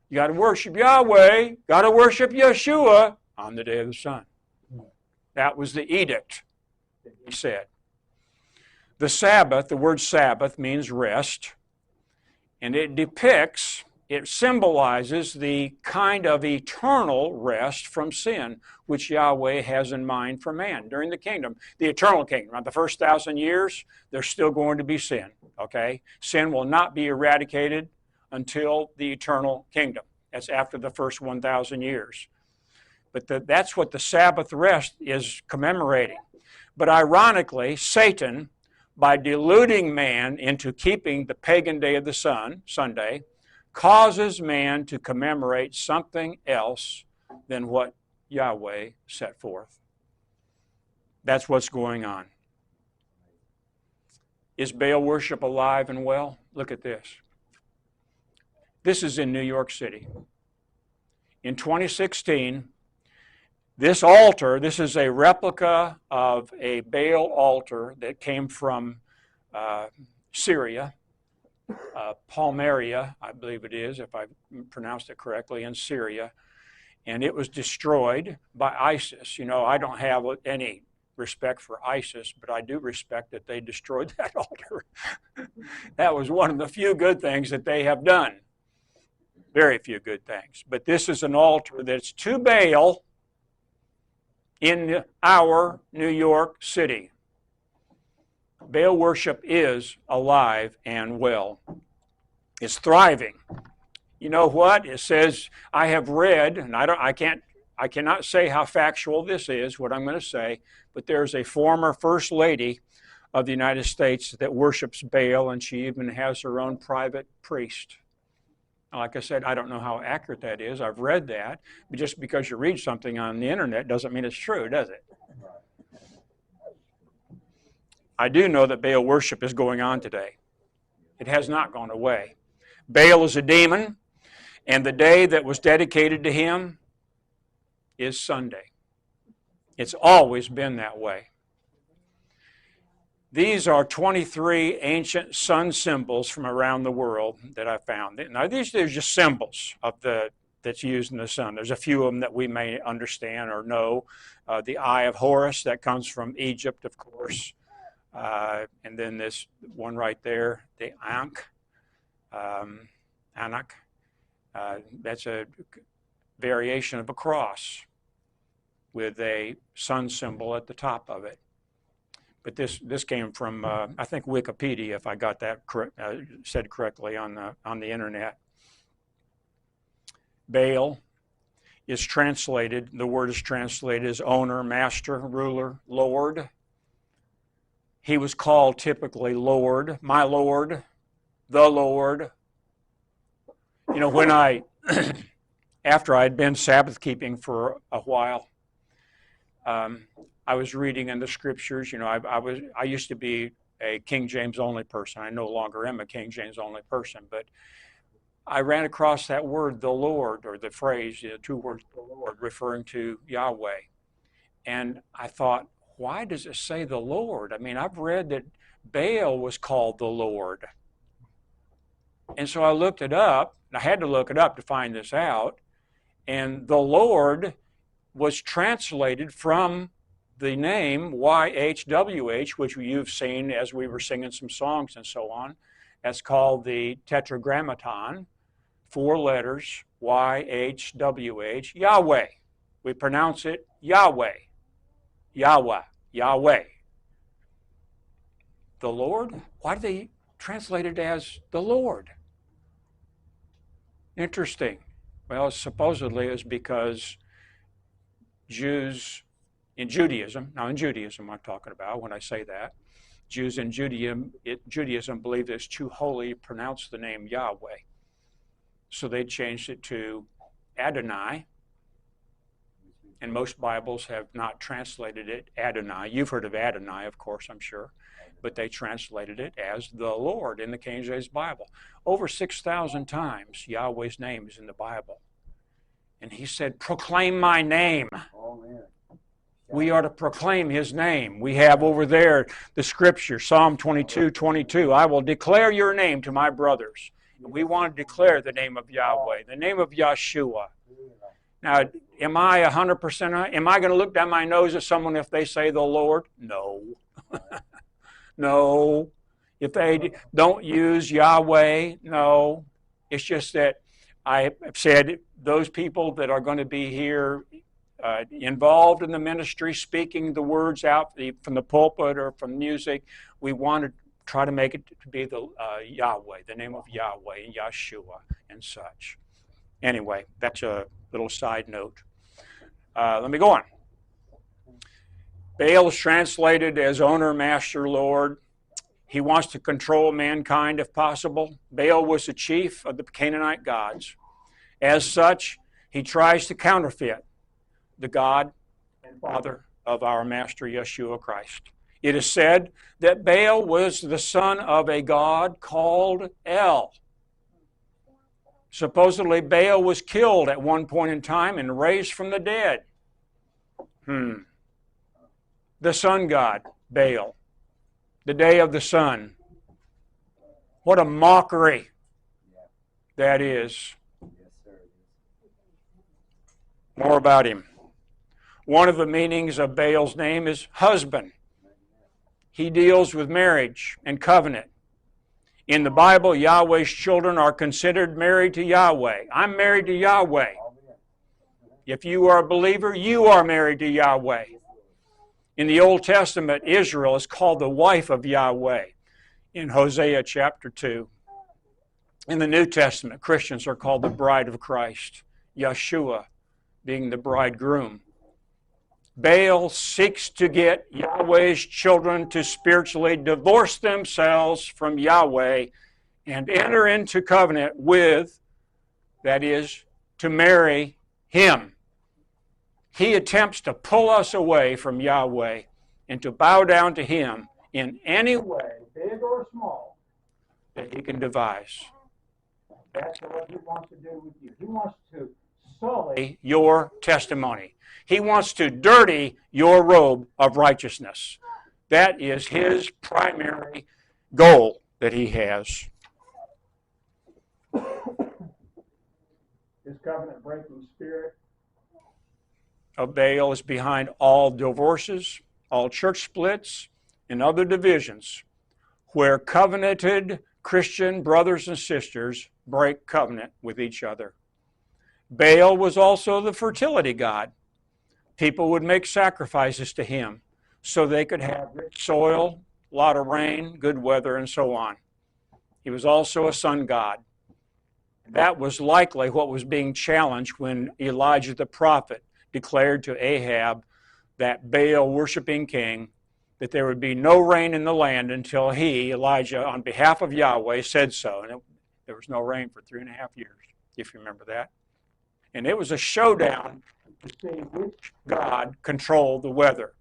You got to worship Yahweh, got to worship Yeshua on the day of the sun. That was the edict that he said. The Sabbath, the word Sabbath means rest, and it symbolizes the kind of eternal rest from sin which Yahweh has in mind for man during the kingdom, the eternal kingdom. Now, the first 1,000 years, there's still going to be sin, okay? Sin will not be eradicated until the eternal kingdom. That's after the first 1,000 years. But that's what the Sabbath rest is commemorating. But ironically, Satan, by deluding man into keeping the pagan day of the sun, Sunday, causes man to commemorate something else than what Yahweh set forth. That's what's going on. Is Baal worship alive and well? Look at this. This is in New York City. In 2016, this altar, this is a replica of a Baal altar that came from Syria, Palmyra, I believe it is, if I pronounced it correctly, in Syria. And it was destroyed by ISIS. I don't have any respect for ISIS, but I do respect that they destroyed that altar. That was one of the few good things that they have done. Very few good things. But this is an altar that's to Baal in our New York City. Baal worship is alive and well. It's thriving. You know what? It says, I have read, and I cannot say how factual this is, what I'm going to say, but there's a former First Lady of the United States that worships Baal, and she even has her own private priest. Like I said, I don't know how accurate that is. I've read that. But just because you read something on the internet doesn't mean it's true, does it? I do know that Baal worship is going on today. It has not gone away. Baal is a demon, and the day that was dedicated to him is Sunday. It's always been that way. These are 23 ancient sun symbols from around the world that I found. Now, these are just symbols of that's used in the sun. There's a few of them that we may understand or know. The Eye of Horus, that comes from Egypt, of course. And then this one right there, the Ankh. Anak. That's a variation of a cross with a sun symbol at the top of it. But this came from I think Wikipedia, if I got that said correctly on the internet. Baal is translated. The word is translated as owner, master, ruler, Lord. He was called typically Lord, my Lord, the Lord. You know, when after I had been Sabbath keeping for a while, I was reading in the scriptures. You know, I used to be a King James only person. I no longer am a King James only person, but I ran across that word, the Lord, or the phrase, you know, two words, the Lord, referring to Yahweh. And I thought, why does it say the Lord? I mean, I've read that Baal was called the Lord. And so I looked it up, and I had to look it up to find this out. And the Lord was translated from the name YHWH, which you've seen as we were singing some songs and so on. That's called the Tetragrammaton, 4 letters, YHWH, Yahweh. We pronounce it Yahweh, Yahweh, Yahweh. The Lord? Why do they translate it as the Lord? Interesting. Well, supposedly it's because Jews in Judaism, now in Judaism I'm talking about when I say that, Jews in Judaism believe it's too holy to pronounce the name Yahweh. So they changed it to Adonai, and most Bibles have not translated it Adonai. You've heard of Adonai, of course, I'm sure, but they translated it as the Lord in the King James Bible. Over 6,000 times Yahweh's name is in the Bible. And he said, proclaim my name. We are to proclaim his name. We have over there the scripture, Psalm 22:22. I will declare your name to my brothers. And we want to declare the name of Yahweh, the name of Yeshua. Now, am I 100%? Am I going to look down my nose at someone if they say the Lord? No. No. If they don't use Yahweh, no. It's just that I have said those people that are going to be here involved in the ministry, speaking the words out from the pulpit or from music, we want to try to make it to be the Yahweh, the name of Yahweh and Yeshua and such. Anyway, that's a little side note. Let me go on. Baal is translated as owner, master, Lord. He wants to control mankind if possible. Baal was the chief of the Canaanite gods. As such, he tries to counterfeit the God and Father of our Master Yeshua Christ. It is said that Baal was the son of a god called El. Supposedly, Baal was killed at one point in time and raised from the dead. The sun god, Baal. The day of the sun. What a mockery that is. More about him. One of the meanings of Baal's name is husband. He deals with marriage and covenant. In the Bible, Yahweh's children are considered married to Yahweh. I'm married to Yahweh. If you are a believer, you are married to Yahweh. In the Old Testament, Israel is called the wife of Yahweh in Hosea chapter 2. In the New Testament, Christians are called the bride of Christ, Yeshua being the bridegroom. Baal seeks to get Yahweh's children to spiritually divorce themselves from Yahweh and enter into covenant with, that is, to marry him. He attempts to pull us away from Yahweh and to bow down to him in any way, big or small, that he can devise. That's what he wants to do with you. He wants to sully your testimony. He wants to dirty your robe of righteousness. That is his primary goal that he has. His covenant-breaking spirit of Baal is behind all divorces, all church splits, and other divisions where covenanted Christian brothers and sisters break covenant with each other. Baal was also the fertility god. People would make sacrifices to him so they could have rich soil, a lot of rain, good weather, and so on. He was also a sun god. That was likely what was being challenged when Elijah the prophet declared to Ahab, that Baal-worshiping king, that there would be no rain in the land until he, Elijah, on behalf of Yahweh, said so. And there was no rain for 3.5 years, if you remember that. And it was a showdown to see which god controlled the weather.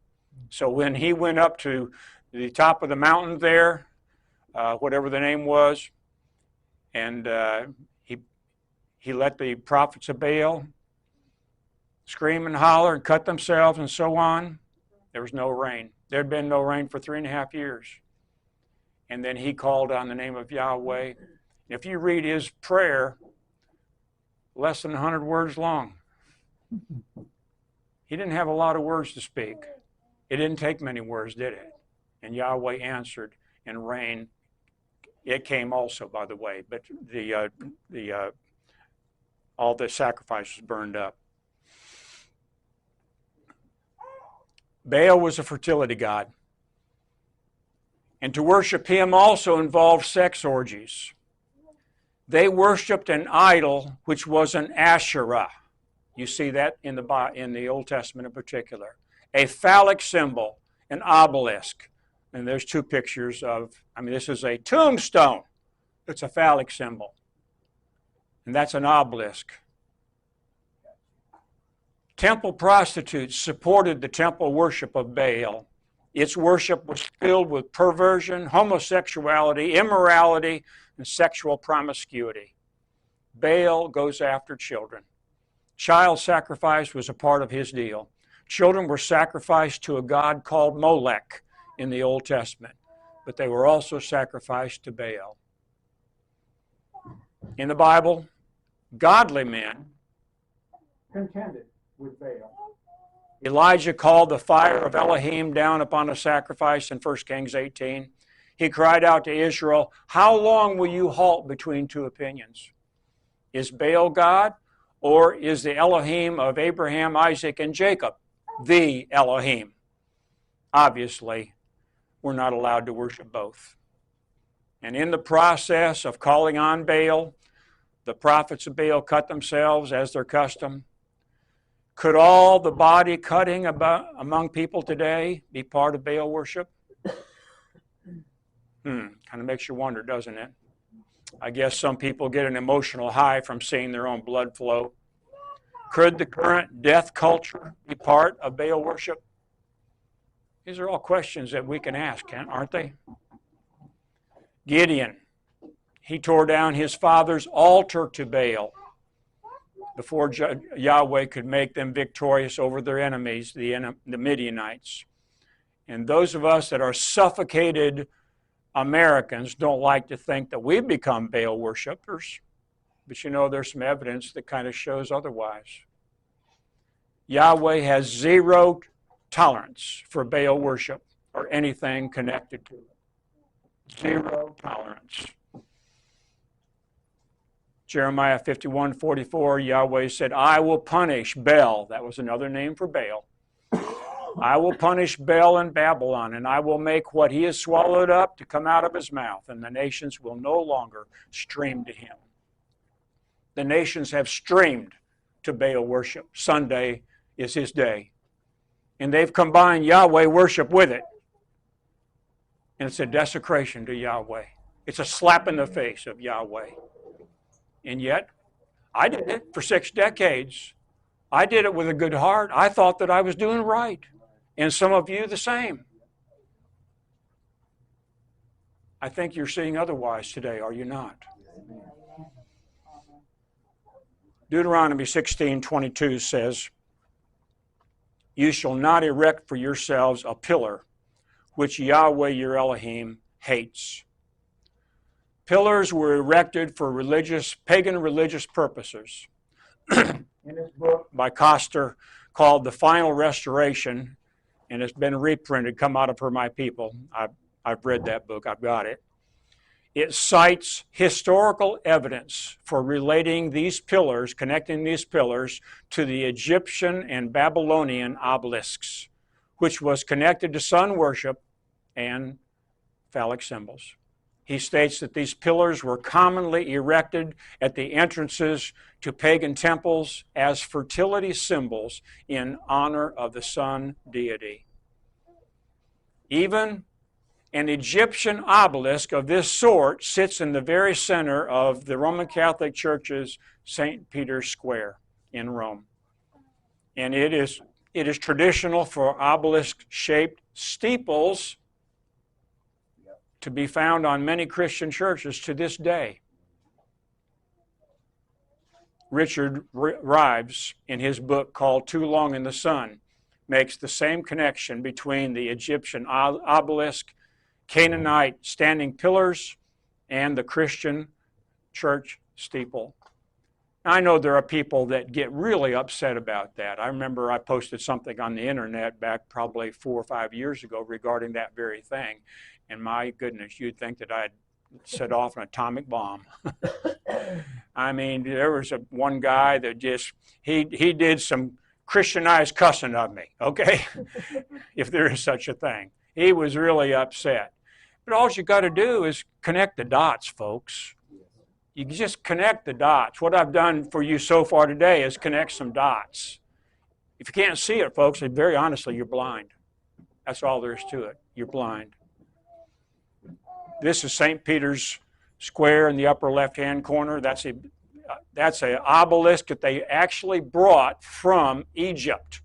So when he went up to the top of the mountain there, whatever the name was, and he let the prophets of Baal scream and holler and cut themselves and so on, there was no rain. There had been no rain for 3.5 years. And then he called on the name of Yahweh. If you read his prayer, less than 100 words long. He didn't have a lot of words to speak. It didn't take many words, did it? And Yahweh answered, and rain, it came also, by the way, but all the sacrifices burned up. Baal was a fertility god. And to worship him also involved sex orgies. They worshipped an idol which was an Asherah. You see that in the Old Testament in particular. A phallic symbol, an obelisk. And there's two pictures of, this is a tombstone. It's a phallic symbol. And that's an obelisk. Temple prostitutes supported the temple worship of Baal. Its worship was filled with perversion, homosexuality, immorality, and sexual promiscuity. Baal goes after children. Child sacrifice was a part of his deal. Children were sacrificed to a god called Molech in the Old Testament, but they were also sacrificed to Baal. In the Bible, godly men contended with Baal. Elijah called the fire of Elohim down upon a sacrifice in 1 Kings 18. He cried out to Israel, "How long will you halt between two opinions? Is Baal God, or is the Elohim of Abraham, Isaac, and Jacob the Elohim?" Obviously, we're not allowed to worship both. And in the process of calling on Baal, the prophets of Baal cut themselves as their custom. Could all the body cutting among people today be part of Baal worship? Kind of makes you wonder, doesn't it? I guess some people get an emotional high from seeing their own blood flow. Could the current death culture be part of Baal worship? These are all questions that we can ask, aren't they? Gideon, he tore down his father's altar to Baal before Yahweh could make them victorious over their enemies, the Midianites. And those of us that are suffocated Americans don't like to think that we've become Baal worshipers. But there's some evidence that kind of shows otherwise. Yahweh has zero tolerance for Baal worship or anything connected to it. Zero tolerance. Jeremiah 51:44, Yahweh said, "I will punish Baal." That was another name for Baal. "I will punish Baal in Babylon, and I will make what he has swallowed up to come out of his mouth, and the nations will no longer stream to him." The nations have streamed to Baal worship. Sunday is his day. And they've combined Yahweh worship with it. And it's a desecration to Yahweh. It's a slap in the face of Yahweh. And yet, I did it for 6 decades. I did it with a good heart. I thought that I was doing right. And some of you the same. I think you're seeing otherwise today, are you not? Deuteronomy 16:22 says, You shall not erect for yourselves a pillar, which Yahweh your Elohim hates. Pillars were erected for pagan religious purposes. In his book by Coster called The Final Restoration, and it's been reprinted, Come Out of Her, My People. I've read that book, I've got it. It cites historical evidence for relating these pillars, connecting these pillars to the Egyptian and Babylonian obelisks, which was connected to sun worship and phallic symbols. He states that these pillars were commonly erected at the entrances to pagan temples as fertility symbols in honor of the sun deity. Even an Egyptian obelisk of this sort sits in the very center of the Roman Catholic Church's St. Peter's Square in Rome. And it is traditional for obelisk-shaped steeples to be found on many Christian churches to this day. Richard Rives, in his book called Too Long in the Sun, makes the same connection between the Egyptian obelisk, Canaanite standing pillars, and the Christian church steeple. I know there are people that get really upset about that. I remember I posted something on the internet back probably 4 or 5 years ago regarding that very thing. And my goodness, you'd think that I'd set off an atomic bomb. I mean, there was one guy that he did some Christianized cussing of me, okay? If there is such a thing. He was really upset. But all you got to do is connect the dots, folks. You just connect the dots. What I've done for you so far today is connect some dots. If you can't see it, folks, and very honestly, you're blind. That's all there is to it. You're blind. This is St. Peter's Square in the upper left-hand corner. That's an obelisk that they actually brought from Egypt.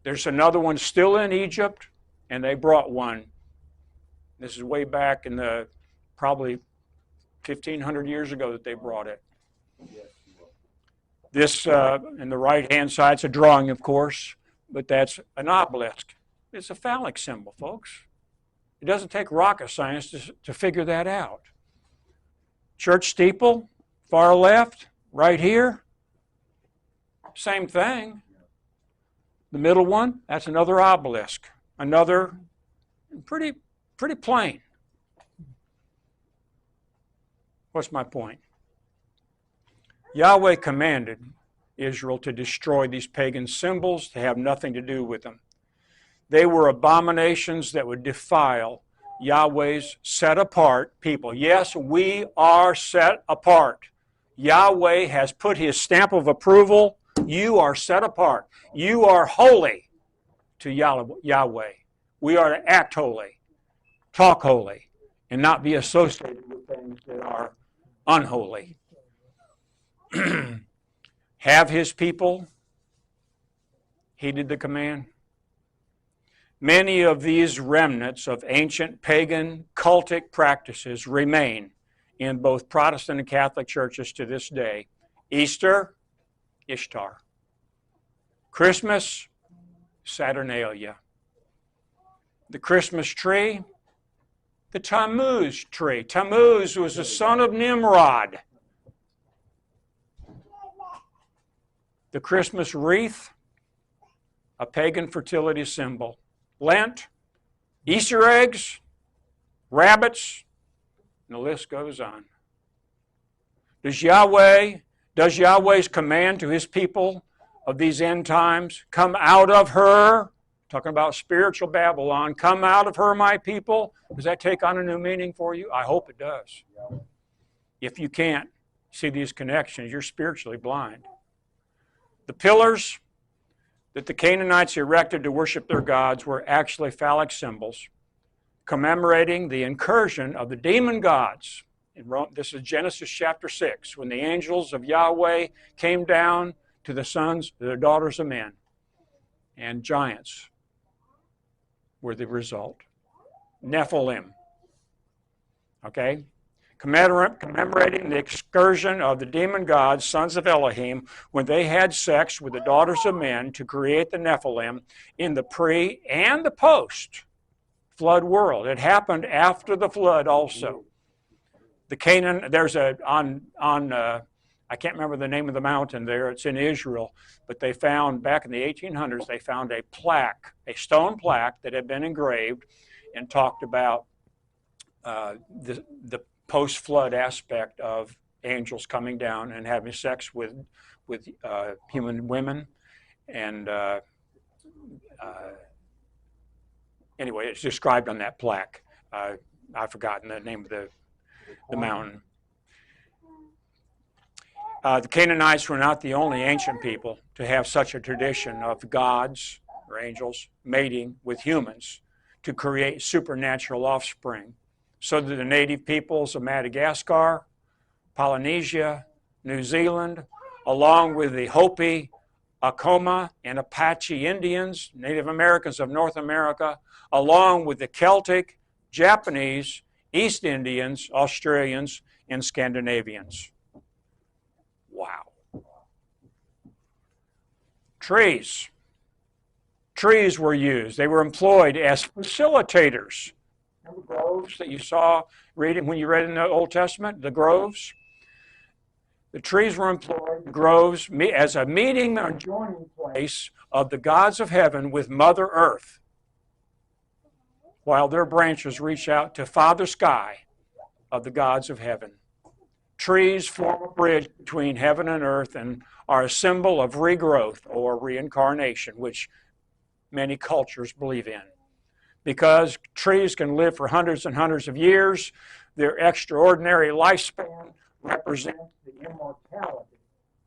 There's another one still in Egypt, and they brought one. This is way back in the probably 1,500 years ago that they brought it. This, in the right-hand side, it's a drawing, of course, but that's an obelisk. It's a phallic symbol, folks. It doesn't take rocket science to figure that out. Church steeple, far left, right here, same thing. The middle one, that's another obelisk. Another pretty plain. What's my point? Yahweh commanded Israel to destroy these pagan symbols, to have nothing to do with them. They were abominations that would defile Yahweh's set-apart people. Yes, we are set apart. Yahweh has put his stamp of approval. You are set apart. You are holy to Yahweh. We are to act holy, talk holy, and not be associated with things that are unholy. Have his people heeded the command? Many of these remnants of ancient pagan cultic practices remain in both Protestant and Catholic churches to this day. Easter, Ishtar. Christmas, Saturnalia. The Christmas tree, the Tammuz tree. Tammuz was the son of Nimrod. The Christmas wreath, a pagan fertility symbol. Lent, Easter eggs, rabbits, and the list goes on. Does Yahweh's command to his people of these end times, come out of her, talking about spiritual Babylon, come out of her, my people, does that take on a new meaning for you? I hope it does. If you can't see these connections, you're spiritually blind. The pillars that the Canaanites erected to worship their gods were actually phallic symbols, commemorating the incursion of the demon gods. This is Genesis chapter 6, when the angels of Yahweh came down to the daughters of men, and giants were the result. Nephilim. Okay? commemorating the excursion of the demon gods, sons of Elohim, when they had sex with the daughters of men to create the Nephilim in the pre and the post-flood world. It happened after the flood also. The Canaan, there's I can't remember the name of the mountain there. It's in Israel. But they found, back in the 1800s, they found a plaque, a stone plaque that had been engraved and talked about the post-flood aspect of angels coming down and having sex with human women. And anyway, it's described on that plaque. I've forgotten the name of the mountain. The Canaanites were not the only ancient people to have such a tradition of gods or angels mating with humans to create supernatural offspring. So that the native peoples of Madagascar, Polynesia, New Zealand, along with the Hopi, Acoma, and Apache Indians, Native Americans of North America, along with the Celtic, Japanese, East Indians, Australians, and Scandinavians. Wow. Trees. Trees were used. They were employed as facilitators. Remember groves that you saw reading when you read in the Old Testament? The groves? The trees were employed, the groves, as a meeting or joining place of the gods of heaven with Mother Earth, while their branches reach out to Father Sky of the gods of heaven. Trees form a bridge between heaven and earth and are a symbol of regrowth or reincarnation, which many cultures believe in. Because trees can live for hundreds and hundreds of years, their extraordinary lifespan represents the immortality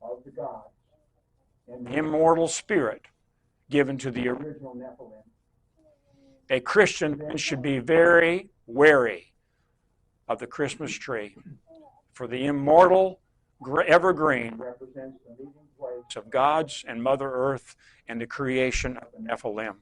of the gods and the immortal spirit given to the original Nephilim. A Christian then should be very wary of the Christmas tree, for the immortal evergreen represents the meeting place of gods and Mother Earth and the creation of the Nephilim.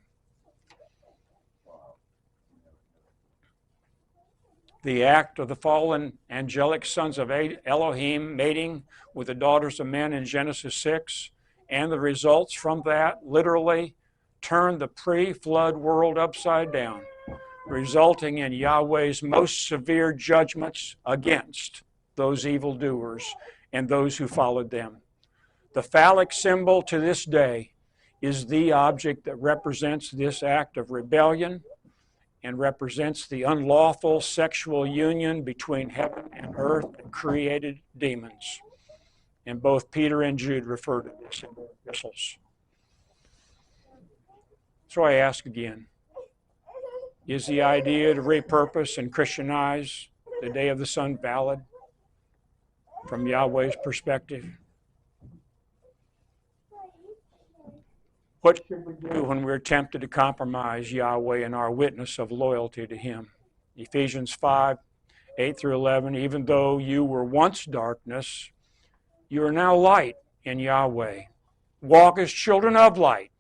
The act of the fallen angelic sons of Elohim mating with the daughters of men in Genesis 6 and the results from that literally turned the pre-flood world upside down, resulting in Yahweh's most severe judgments against those evildoers and those who followed them. The phallic symbol to this day is the object that represents this act of rebellion and represents the unlawful sexual union between heaven and earth that created demons. And both Peter and Jude refer to this in their epistles. So I ask again, is the idea to repurpose and Christianize the Day of the Sun valid from Yahweh's perspective? What should we do when we're tempted to compromise Yahweh in our witness of loyalty to Him? Ephesians 5, 8 through 11, even though you were once darkness, you are now light in Yahweh. Walk as children of light,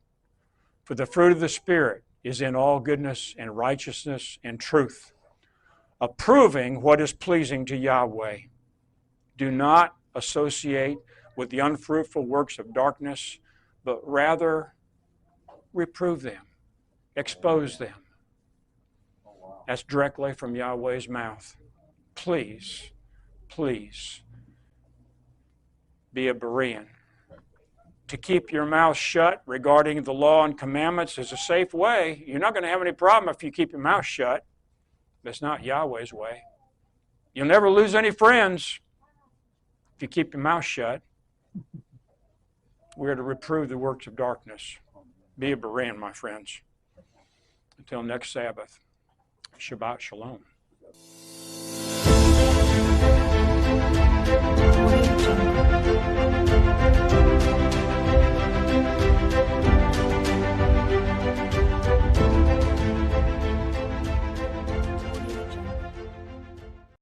for the fruit of the Spirit is in all goodness and righteousness and truth, approving what is pleasing to Yahweh. Do not associate with the unfruitful works of darkness, but rather reprove them, expose them. That's directly from Yahweh's mouth. Please, please be a Berean. To keep your mouth shut regarding the law and commandments is a safe way. You're not going to have any problem if you keep your mouth shut. That's not Yahweh's way. You'll never lose any friends if you keep your mouth shut. We're to reprove the works of darkness. Be a Berean, my friends. Until next Sabbath, Shabbat Shalom.